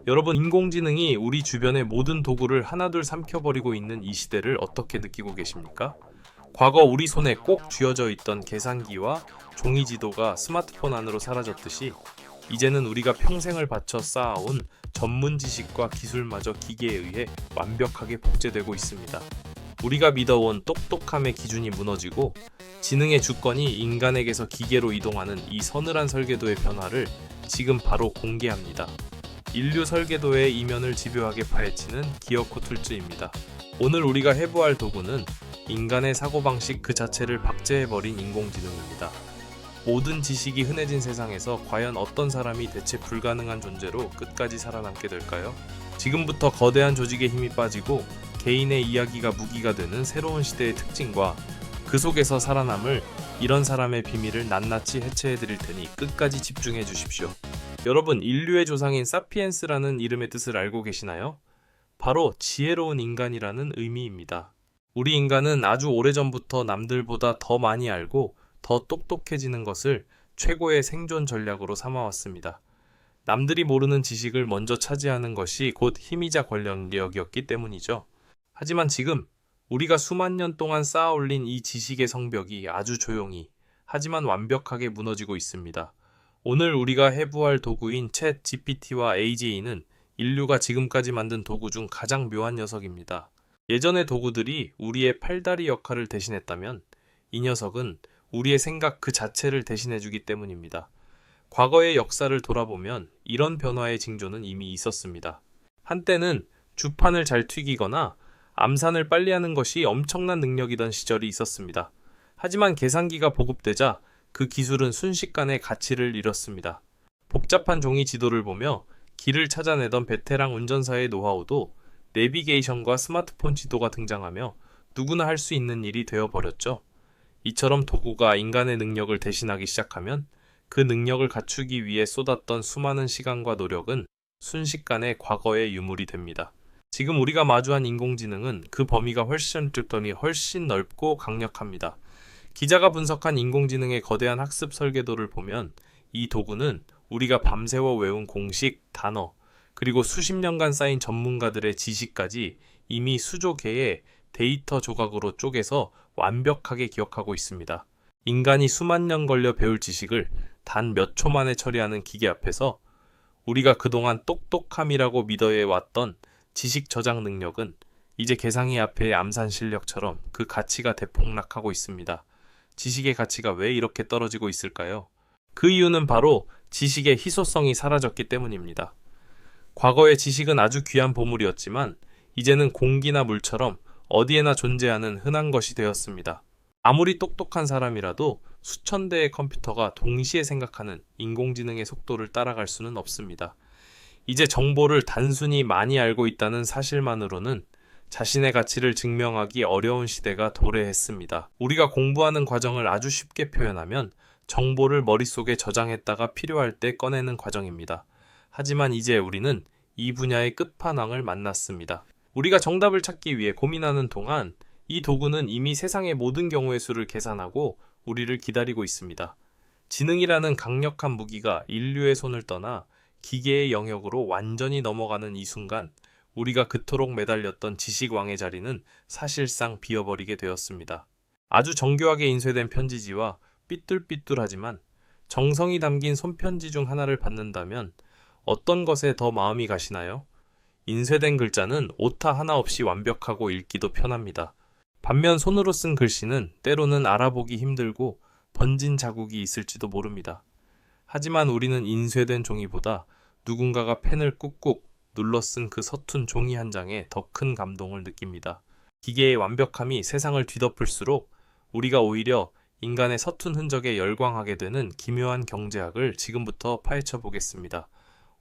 여러분, 인공지능이 우리 주변의 모든 도구를 하나둘 삼켜버리고 있는 이 시대를 어떻게 느끼고 계십니까? 과거 우리 손에 꼭 쥐어져 있던 계산기와 종이 지도가 스마트폰 안으로 사라졌듯이 이제는 우리가 평생을 바쳐 쌓아온 전문 지식과 기술마저 기계에 의해 완벽하게 복제되고 있습니다. 우리가 믿어온 똑똑함의 기준이 무너지고 지능의 주권이 인간에게서 기계로 이동하는 이 서늘한 설계도의 변화를 지금 바로 공개합니다. 인류 설계도의 이면을 집요하게 파헤치는 기어코 툴즈입니다. 오늘 우리가 해부할 도구는 인간의 사고방식 그 자체를 박제해버린 인공지능입니다. 모든 지식이 흔해진 세상에서 과연 어떤 사람이 대체 불가능한 존재로 끝까지 살아남게 될까요? 지금부터 거대한 조직의 힘이 빠지고 개인의 이야기가 무기가 되는 새로운 시대의 특징과 그 속에서 살아남을 이런 사람의 비밀을 낱낱이 해체해드릴 테니 끝까지 집중해 주십시오. 여러분, 인류의 조상인 사피엔스라는 이름의 뜻을 알고 계시나요? 바로 지혜로운 인간이라는 의미입니다. 우리 인간은 아주 오래전부터 남들보다 더 많이 알고 더 똑똑해지는 것을 최고의 생존 전략으로 삼아왔습니다. 남들이 모르는 지식을 먼저 차지하는 것이 곧 힘이자 권력이었기 때문이죠. 하지만 지금 우리가 수만 년 동안 쌓아 올린 이 지식의 성벽이 아주 조용히 하지만 완벽하게 무너지고 있습니다. 오늘 우리가 해부할 도구인 챗 GPT와 AGI는 인류가 지금까지 만든 도구 중 가장 묘한 녀석입니다. 예전의 도구들이 우리의 팔다리 역할을 대신했다면 이 녀석은 우리의 생각 그 자체를 대신해주기 때문입니다. 과거의 역사를 돌아보면 이런 변화의 징조는 이미 있었습니다. 한때는 주판을 잘 튀기거나 암산을 빨리 하는 것이 엄청난 능력이던 시절이 있었습니다. 하지만 계산기가 보급되자 그 기술은 순식간에 가치를 잃었습니다. 복잡한 종이 지도를 보며 길을 찾아내던 베테랑 운전사의 노하우도 내비게이션과 스마트폰 지도가 등장하며 누구나 할 수 있는 일이 되어버렸죠. 이처럼 도구가 인간의 능력을 대신하기 시작하면 그 능력을 갖추기 위해 쏟았던 수많은 시간과 노력은 순식간에 과거의 유물이 됩니다. 지금 우리가 마주한 인공지능은 그 범위가 훨씬 넓고 강력합니다. 기자가 분석한 인공지능의 거대한 학습 설계도를 보면 이 도구는 우리가 밤새워 외운 공식, 단어, 그리고 수십 년간 쌓인 전문가들의 지식까지 이미 수조 개의 데이터 조각으로 쪼개서 완벽하게 기억하고 있습니다. 인간이 수만 년 걸려 배울 지식을 단 몇 초 만에 처리하는 기계 앞에서 우리가 그동안 똑똑함이라고 믿어왔던 지식 저장 능력은 이제 계산기 앞의 암산 실력처럼 그 가치가 대폭락하고 있습니다. 지식의 가치가 왜 이렇게 떨어지고 있을까요? 그 이유는 바로 지식의 희소성이 사라졌기 때문입니다. 과거의 지식은 아주 귀한 보물이었지만 이제는 공기나 물처럼 어디에나 존재하는 흔한 것이 되었습니다. 아무리 똑똑한 사람이라도 수천 대의 컴퓨터가 동시에 생각하는 인공지능의 속도를 따라갈 수는 없습니다. 이제 정보를 단순히 많이 알고 있다는 사실만으로는 자신의 가치를 증명하기 어려운 시대가 도래했습니다. 우리가 공부하는 과정을 아주 쉽게 표현하면 정보를 머릿속에 저장했다가 필요할 때 꺼내는 과정입니다. 하지만 이제 우리는 이 분야의 끝판왕을 만났습니다. 우리가 정답을 찾기 위해 고민하는 동안 이 도구는 이미 세상의 모든 경우의 수를 계산하고 우리를 기다리고 있습니다. 지능이라는 강력한 무기가 인류의 손을 떠나 기계의 영역으로 완전히 넘어가는 이 순간 우리가 그토록 매달렸던 지식왕의 자리는 사실상 비어버리게 되었습니다. 아주 정교하게 인쇄된 편지지와 삐뚤삐뚤하지만 정성이 담긴 손편지 중 하나를 받는다면 어떤 것에 더 마음이 가시나요? 인쇄된 글자는 오타 하나 없이 완벽하고 읽기도 편합니다. 반면 손으로 쓴 글씨는 때로는 알아보기 힘들고 번진 자국이 있을지도 모릅니다. 하지만 우리는 인쇄된 종이보다 누군가가 펜을 꾹꾹 눌러 쓴 그 서툰 종이 한 장에 더 큰 감동을 느낍니다. 기계의 완벽함이 세상을 뒤덮을수록 우리가 오히려 인간의 서툰 흔적에 열광하게 되는 기묘한 경제학을 지금부터 파헤쳐 보겠습니다.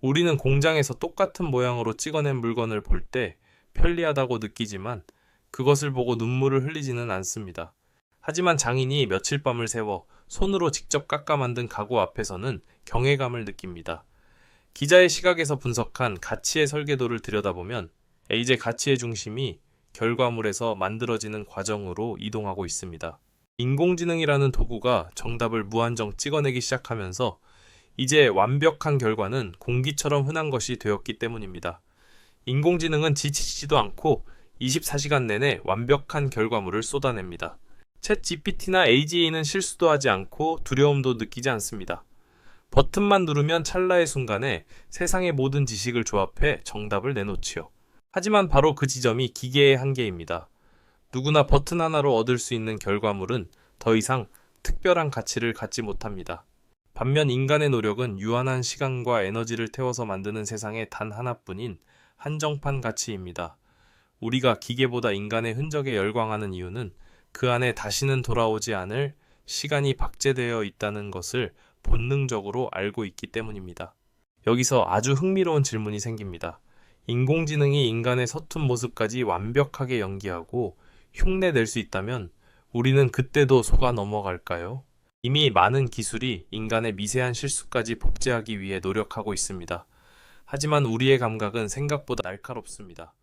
우리는 공장에서 똑같은 모양으로 찍어낸 물건을 볼 때 편리하다고 느끼지만 그것을 보고 눈물을 흘리지는 않습니다. 하지만 장인이 며칠 밤을 새워 손으로 직접 깎아 만든 가구 앞에서는 경외감을 느낍니다. 기자의 시각에서 분석한 가치의 설계도를 들여다보면 이제 가치의 중심이 결과물에서 만들어지는 과정으로 이동하고 있습니다. 인공지능이라는 도구가 정답을 무한정 찍어내기 시작하면서 이제 완벽한 결과는 공기처럼 흔한 것이 되었기 때문입니다. 인공지능은 지치지도 않고 24시간 내내 완벽한 결과물을 쏟아냅니다. 챗 GPT나 AGA는 실수도 하지 않고 두려움도 느끼지 않습니다. 버튼만 누르면 찰나의 순간에 세상의 모든 지식을 조합해 정답을 내놓지요. 하지만 바로 그 지점이 기계의 한계입니다. 누구나 버튼 하나로 얻을 수 있는 결과물은 더 이상 특별한 가치를 갖지 못합니다. 반면 인간의 노력은 유한한 시간과 에너지를 태워서 만드는 세상의 단 하나뿐인 한정판 가치입니다. 우리가 기계보다 인간의 흔적에 열광하는 이유는 그 안에 다시는 돌아오지 않을 시간이 박제되어 있다는 것을 본능적으로 알고 있기 때문입니다. 여기서 아주 흥미로운 질문이 생깁니다. 인공지능이 인간의 서툰 모습까지 완벽하게 연기하고 흉내낼 수 있다면 우리는 그때도 속아 넘어갈까요? 이미 많은 기술이 인간의 미세한 실수까지 복제하기 위해 노력하고 있습니다. 하지만 우리의 감각은 생각보다 날카롭습니다.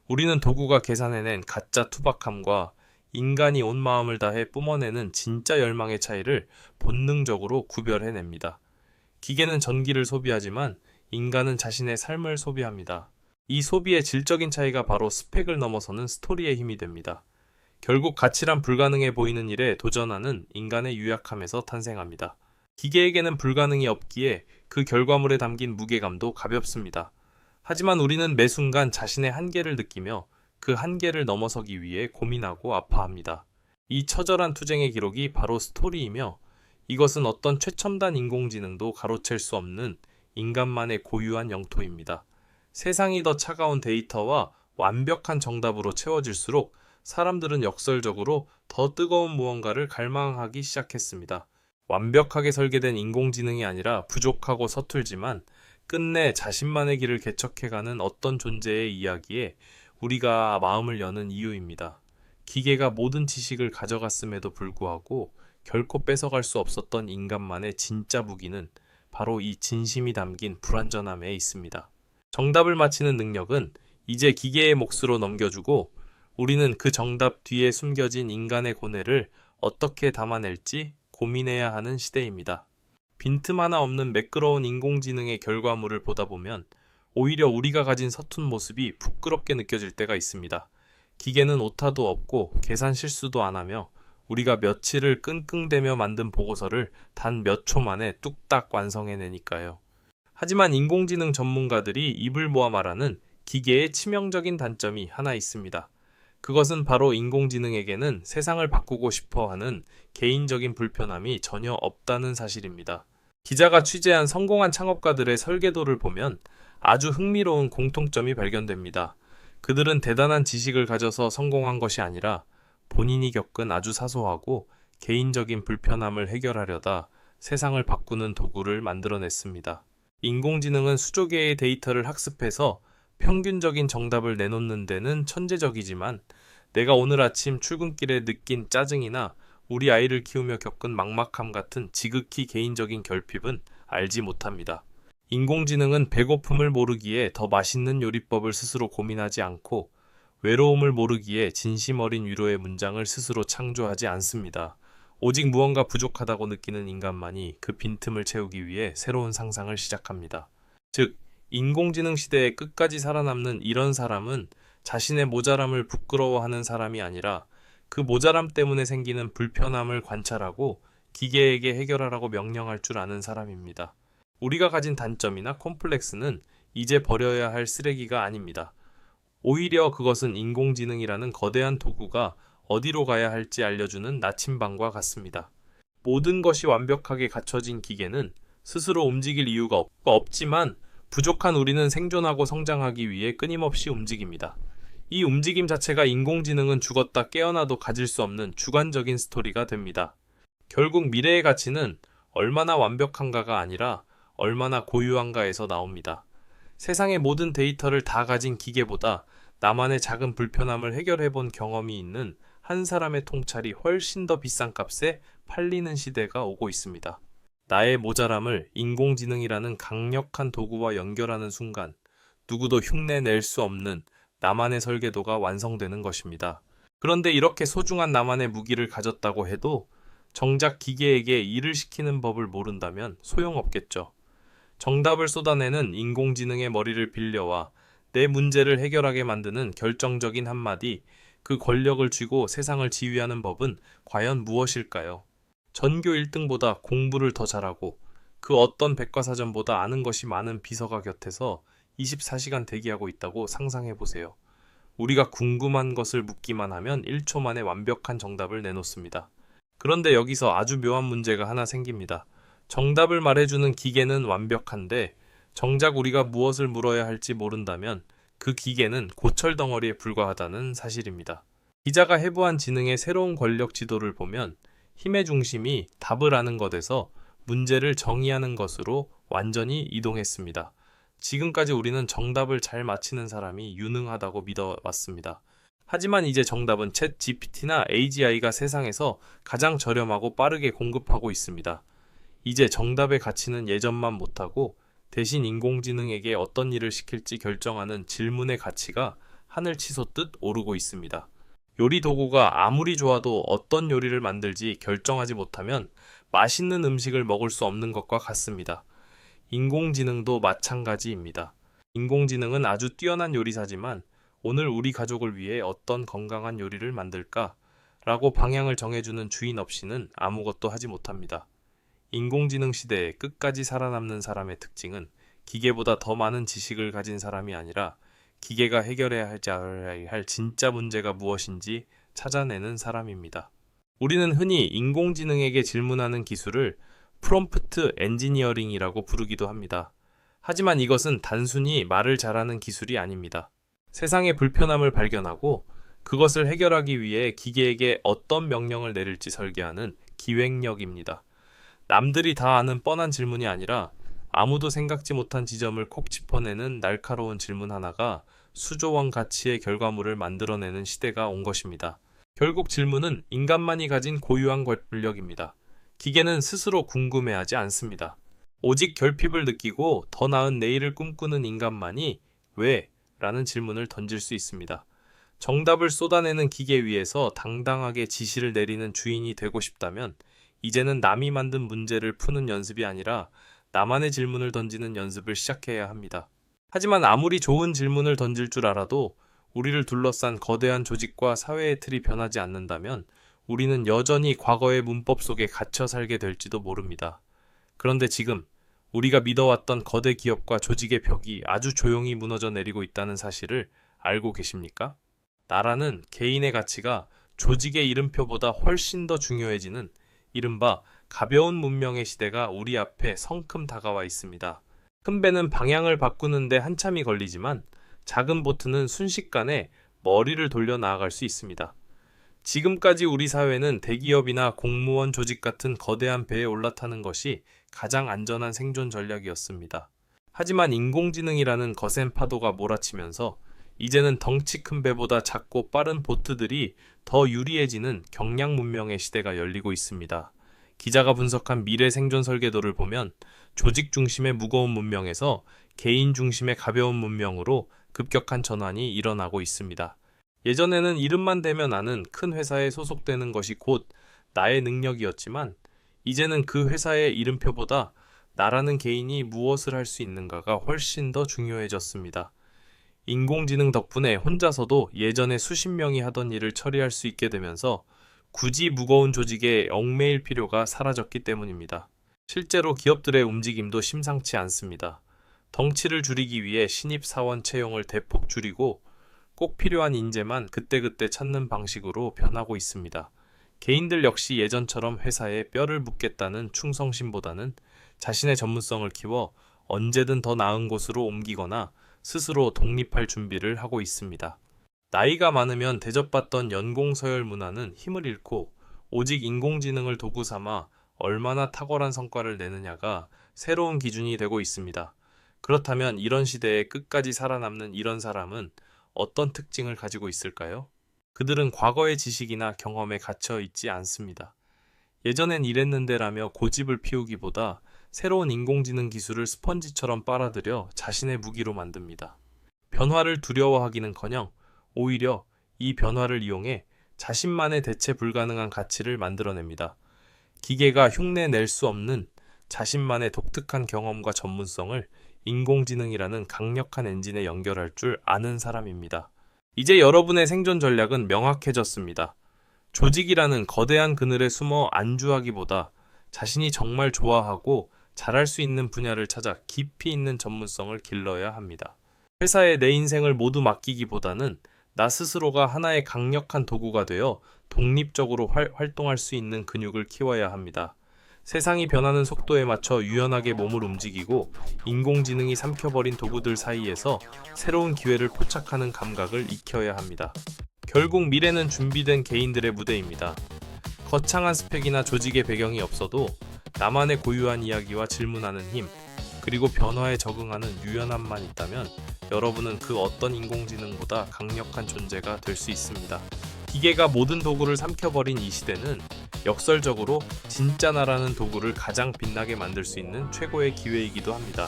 우리는 도구가 계산해낸 가짜 투박함과 인간이 온 마음을 다해 뿜어내는 진짜 열망의 차이를 본능적으로 구별해냅니다. 기계는 전기를 소비하지만 인간은 자신의 삶을 소비합니다. 이 소비의 질적인 차이가 바로 스펙을 넘어서는 스토리의 힘이 됩니다. 결국 가치란 불가능해 보이는 일에 도전하는 인간의 유약함에서 탄생합니다. 기계에게는 불가능이 없기에 그 결과물에 담긴 무게감도 가볍습니다. 하지만 우리는 매 순간 자신의 한계를 느끼며 그 한계를 넘어서기 위해 고민하고 아파합니다. 이 처절한 투쟁의 기록이 바로 스토리이며 이것은 어떤 최첨단 인공지능도 가로챌 수 없는 인간만의 고유한 영토입니다. 세상이 더 차가운 데이터와 완벽한 정답으로 채워질수록 사람들은 역설적으로 더 뜨거운 무언가를 갈망하기 시작했습니다. 완벽하게 설계된 인공지능이 아니라 부족하고 서툴지만 끝내 자신만의 길을 개척해가는 어떤 존재의 이야기에 우리가 마음을 여는 이유입니다. 기계가 모든 지식을 가져갔음에도 불구하고 결코 뺏어갈 수 없었던 인간만의 진짜 무기는 바로 이 진심이 담긴 불완전함에 있습니다. 정답을 맞히는 능력은 이제 기계의 몫으로 넘겨주고 우리는 그 정답 뒤에 숨겨진 인간의 고뇌를 어떻게 담아낼지 고민해야 하는 시대입니다. 빈틈 하나 없는 매끄러운 인공지능의 결과물을 보다 보면 오히려 우리가 가진 서툰 모습이 부끄럽게 느껴질 때가 있습니다. 기계는 오타도 없고 계산 실수도 안 하며 우리가 며칠을 끙끙대며 만든 보고서를 단 몇 초 만에 뚝딱 완성해내니까요. 하지만 인공지능 전문가들이 입을 모아 말하는 기계의 치명적인 단점이 하나 있습니다. 그것은 바로 인공지능에게는 세상을 바꾸고 싶어하는 개인적인 불편함이 전혀 없다는 사실입니다. 기자가 취재한 성공한 창업가들의 설계도를 보면 아주 흥미로운 공통점이 발견됩니다. 그들은 대단한 지식을 가져서 성공한 것이 아니라 본인이 겪은 아주 사소하고 개인적인 불편함을 해결하려다 세상을 바꾸는 도구를 만들어냈습니다. 인공지능은 수조 개의 데이터를 학습해서 평균적인 정답을 내놓는 데는 천재적이지만 내가 오늘 아침 출근길에 느낀 짜증이나 우리 아이를 키우며 겪은 막막함 같은 지극히 개인적인 결핍은 알지 못합니다. 인공지능은 배고픔을 모르기에 더 맛있는 요리법을 스스로 고민하지 않고 외로움을 모르기에 진심 어린 위로의 문장을 스스로 창조하지 않습니다. 오직 무언가 부족하다고 느끼는 인간만이 그 빈틈을 채우기 위해 새로운 상상을 시작합니다. 즉, 인공지능 시대에 끝까지 살아남는 이런 사람은 자신의 모자람을 부끄러워하는 사람이 아니라 그 모자람 때문에 생기는 불편함을 관찰하고 기계에게 해결하라고 명령할 줄 아는 사람입니다. 우리가 가진 단점이나 콤플렉스는 이제 버려야 할 쓰레기가 아닙니다. 오히려 그것은 인공지능이라는 거대한 도구가 어디로 가야 할지 알려주는 나침반과 같습니다. 모든 것이 완벽하게 갖춰진 기계는 스스로 움직일 이유가 없지만 부족한 우리는 생존하고 성장하기 위해 끊임없이 움직입니다. 이 움직임 자체가 인공지능은 죽었다 깨어나도 가질 수 없는 주관적인 스토리가 됩니다. 결국 미래의 가치는 얼마나 완벽한가가 아니라 얼마나 고유한가에서 나옵니다. 세상의 모든 데이터를 다 가진 기계보다 나만의 작은 불편함을 해결해본 경험이 있는 한 사람의 통찰이 훨씬 더 비싼 값에 팔리는 시대가 오고 있습니다. 나의 모자람을 인공지능이라는 강력한 도구와 연결하는 순간 누구도 흉내낼 수 없는 나만의 설계도가 완성되는 것입니다. 그런데 이렇게 소중한 나만의 무기를 가졌다고 해도 정작 기계에게 일을 시키는 법을 모른다면 소용없겠죠. 정답을 쏟아내는 인공지능의 머리를 빌려와 내 문제를 해결하게 만드는 결정적인 한마디, 그 권력을 쥐고 세상을 지휘하는 법은 과연 무엇일까요? 전교 1등보다 공부를 더 잘하고 그 어떤 백과사전보다 아는 것이 많은 비서가 곁에서 24시간 대기하고 있다고 상상해 보세요. 우리가 궁금한 것을 묻기만 하면 1초 만에 완벽한 정답을 내놓습니다. 그런데 여기서 아주 묘한 문제가 하나 생깁니다. 정답을 말해주는 기계는 완벽한데 정작 우리가 무엇을 물어야 할지 모른다면 그 기계는 고철 덩어리에 불과하다는 사실입니다. 기자가 해부한 지능의 새로운 권력 지도를 보면 힘의 중심이 답을 아는 것에서 문제를 정의하는 것으로 완전히 이동했습니다. 지금까지 우리는 정답을 잘 맞히는 사람이 유능하다고 믿어왔습니다. 하지만 이제 정답은 챗 GPT나 AGI가 세상에서 가장 저렴하고 빠르게 공급하고 있습니다. 이제 정답의 가치는 예전만 못하고 대신 인공지능에게 어떤 일을 시킬지 결정하는 질문의 가치가 하늘 치솟듯 오르고 있습니다. 요리 도구가 아무리 좋아도 어떤 요리를 만들지 결정하지 못하면 맛있는 음식을 먹을 수 없는 것과 같습니다. 인공지능도 마찬가지입니다. 인공지능은 아주 뛰어난 요리사지만 오늘 우리 가족을 위해 어떤 건강한 요리를 만들까? 라고 방향을 정해주는 주인 없이는 아무것도 하지 못합니다. 인공지능 시대에 끝까지 살아남는 사람의 특징은 기계보다 더 많은 지식을 가진 사람이 아니라 기계가 해결해야 할 진짜 문제가 무엇인지 찾아내는 사람입니다. 우리는 흔히 인공지능에게 질문하는 기술을 프롬프트 엔지니어링이라고 부르기도 합니다. 하지만 이것은 단순히 말을 잘하는 기술이 아닙니다. 세상의 불편함을 발견하고 그것을 해결하기 위해 기계에게 어떤 명령을 내릴지 설계하는 기획력입니다. 남들이 다 아는 뻔한 질문이 아니라 아무도 생각지 못한 지점을 콕 짚어내는 날카로운 질문 하나가 수조원 가치의 결과물을 만들어내는 시대가 온 것입니다. 결국 질문은 인간만이 가진 고유한 권력입니다. 기계는 스스로 궁금해하지 않습니다. 오직 결핍을 느끼고 더 나은 내일을 꿈꾸는 인간만이 왜? 라는 질문을 던질 수 있습니다. 정답을 쏟아내는 기계 위에서 당당하게 지시를 내리는 주인이 되고 싶다면 이제는 남이 만든 문제를 푸는 연습이 아니라 나만의 질문을 던지는 연습을 시작해야 합니다. 하지만 아무리 좋은 질문을 던질 줄 알아도 우리를 둘러싼 거대한 조직과 사회의 틀이 변하지 않는다면 우리는 여전히 과거의 문법 속에 갇혀 살게 될지도 모릅니다. 그런데 지금 우리가 믿어왔던 거대 기업과 조직의 벽이 아주 조용히 무너져 내리고 있다는 사실을 알고 계십니까? 나라는 개인의 가치가 조직의 이름표보다 훨씬 더 중요해지는 이른바 가벼운 문명의 시대가 우리 앞에 성큼 다가와 있습니다. 큰 배는 방향을 바꾸는데 한참이 걸리지만 작은 보트는 순식간에 머리를 돌려 나아갈 수 있습니다. 지금까지 우리 사회는 대기업이나 공무원 조직 같은 거대한 배에 올라타는 것이 가장 안전한 생존 전략이었습니다. 하지만 인공지능이라는 거센 파도가 몰아치면서 이제는 덩치 큰 배보다 작고 빠른 보트들이 더 유리해지는 경량 문명의 시대가 열리고 있습니다. 기자가 분석한 미래 생존 설계도를 보면 조직 중심의 무거운 문명에서 개인 중심의 가벼운 문명으로 급격한 전환이 일어나고 있습니다. 예전에는 이름만 대면 아는 큰 회사에 소속되는 것이 곧 나의 능력이었지만 이제는 그 회사의 이름표보다 나라는 개인이 무엇을 할 수 있는가가 훨씬 더 중요해졌습니다. 인공지능 덕분에 혼자서도 예전에 수십 명이 하던 일을 처리할 수 있게 되면서 굳이 무거운 조직에 얽매일 필요가 사라졌기 때문입니다. 실제로 기업들의 움직임도 심상치 않습니다. 덩치를 줄이기 위해 신입사원 채용을 대폭 줄이고 꼭 필요한 인재만 그때그때 찾는 방식으로 변하고 있습니다. 개인들 역시 예전처럼 회사에 뼈를 묻겠다는 충성심보다는 자신의 전문성을 키워 언제든 더 나은 곳으로 옮기거나 스스로 독립할 준비를 하고 있습니다. 나이가 많으면 대접받던 연공서열 문화는 힘을 잃고 오직 인공지능을 도구 삼아 얼마나 탁월한 성과를 내느냐가 새로운 기준이 되고 있습니다. 그렇다면 이런 시대에 끝까지 살아남는 이런 사람은 어떤 특징을 가지고 있을까요? 그들은 과거의 지식이나 경험에 갇혀 있지 않습니다. 예전엔 이랬는데라며 고집을 피우기보다 새로운 인공지능 기술을 스펀지처럼 빨아들여 자신의 무기로 만듭니다. 변화를 두려워하기는커녕 오히려 이 변화를 이용해 자신만의 대체 불가능한 가치를 만들어냅니다. 기계가 흉내 낼 수 없는 자신만의 독특한 경험과 전문성을 인공지능이라는 강력한 엔진에 연결할 줄 아는 사람입니다. 이제 여러분의 생존 전략은 명확해졌습니다. 조직이라는 거대한 그늘에 숨어 안주하기보다 자신이 정말 좋아하고 잘할 수 있는 분야를 찾아 깊이 있는 전문성을 길러야 합니다. 회사에 내 인생을 모두 맡기기보다는 나 스스로가 하나의 강력한 도구가 되어 독립적으로 활동할 수 있는 근육을 키워야 합니다. 세상이 변하는 속도에 맞춰 유연하게 몸을 움직이고 인공지능이 삼켜버린 도구들 사이에서 새로운 기회를 포착하는 감각을 익혀야 합니다. 결국 미래는 준비된 개인들의 무대입니다. 거창한 스펙이나 조직의 배경이 없어도 나만의 고유한 이야기와 질문하는 힘, 그리고 변화에 적응하는 유연함만 있다면 여러분은 그 어떤 인공지능보다 강력한 존재가 될 수 있습니다. 기계가 모든 도구를 삼켜버린 이 시대는 역설적으로 진짜 나라는 도구를 가장 빛나게 만들 수 있는 최고의 기회이기도 합니다.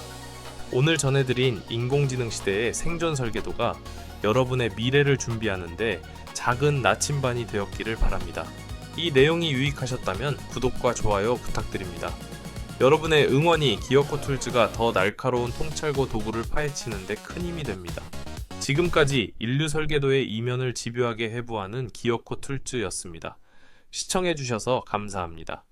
오늘 전해드린 인공지능 시대의 생존 설계도가 여러분의 미래를 준비하는데 작은 나침반이 되었기를 바랍니다. 이 내용이 유익하셨다면 구독과 좋아요 부탁드립니다. 여러분의 응원이 기어코 툴즈가 더 날카로운 통찰고 도구를 파헤치는 데 큰 힘이 됩니다. 지금까지 인류 설계도의 이면을 집요하게 해부하는 기어코 툴즈였습니다. 시청해주셔서 감사합니다.